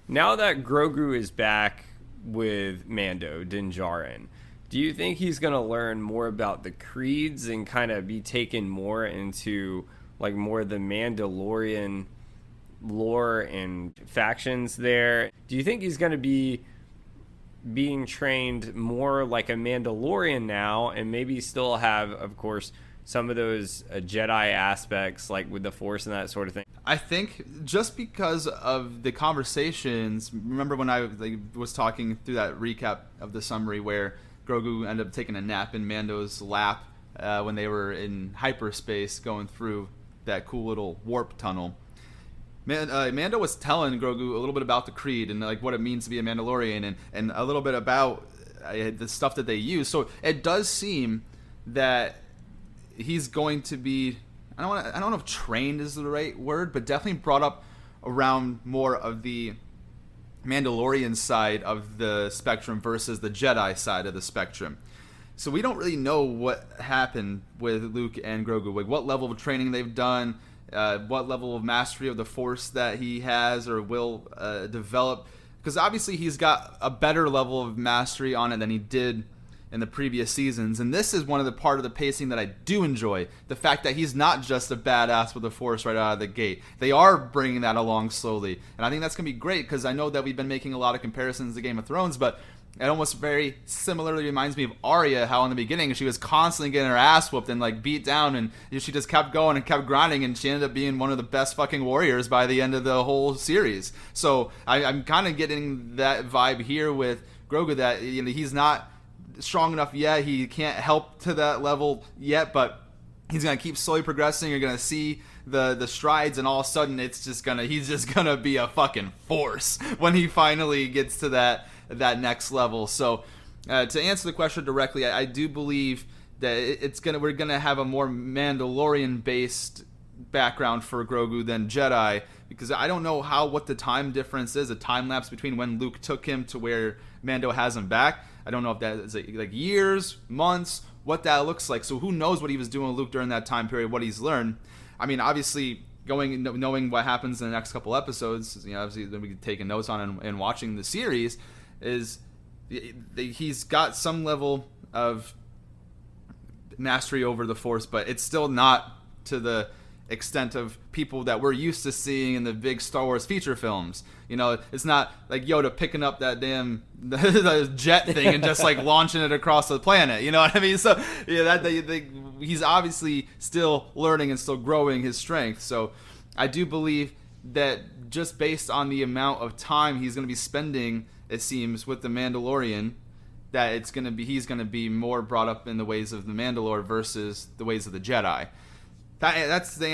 Now that Grogu is back with Mando Din Djarin, do you think he's going to learn more about the creeds and kind of be taken more into like more the Mandalorian lore and factions there? Do you think he's going to be being trained more like a Mandalorian now and maybe still have, of course, some of those Jedi aspects like with the Force and that sort of thing? I think just because of the conversations, remember when I was talking through that recap of the summary where Grogu ended up taking a nap in Mando's lap when they were in hyperspace going through that cool little warp tunnel. Mando was telling Grogu a little bit about the creed and like what it means to be a Mandalorian and a little bit about the stuff that they use. So it does seem that he's going to be, I don't know if trained is the right word, but definitely brought up around more of the Mandalorian side of the spectrum versus the Jedi side of the spectrum. So we don't really know what happened with Luke and Grogu, like what level of training they've done, what level of mastery of the Force that he has or will develop. Because obviously he's got a better level of mastery on it than he did in the previous seasons, and this is one of the part of the pacing that I do enjoy. The fact that he's not just a badass with the Force right out of the gate. They are bringing that along slowly, and I think that's going to be great because I know that we've been making a lot of comparisons to Game of Thrones, but it almost very similarly reminds me of Arya, how in the beginning she was constantly getting her ass whooped and like beat down, and she just kept going and kept grinding, and she ended up being one of the best fucking warriors by the end of the whole series. So I'm kind of getting that vibe here with Grogu, that he's not strong enough yet. He can't help to that level yet, but he's gonna keep slowly progressing. You're gonna see the strides, and all of a sudden he's just gonna be a fucking force when he finally gets to that next level. So to answer the question directly, I do believe that we're gonna have a more Mandalorian based background for Grogu than Jedi, because I don't know what the time difference is, a time lapse between when Luke took him to where Mando has him back. I don't know if that is like years, months, what that looks like. So who knows what he was doing with Luke during that time period, what he's learned. I mean, obviously, knowing what happens in the next couple episodes, obviously that we can take notes on and watching the series, is he's got some level of mastery over the Force, but it's still not to the extent of people that we're used to seeing in the big Star Wars feature films. It's not like Yoda picking up that damn the jet thing and just like launching it across the planet. You know what I mean? So yeah, he's obviously still learning and still growing his strength. So I do believe that just based on the amount of time he's going to be spending, it seems, with the Mandalorian, that he's going to be more brought up in the ways of the Mandalore versus the ways of the Jedi. That's the answer.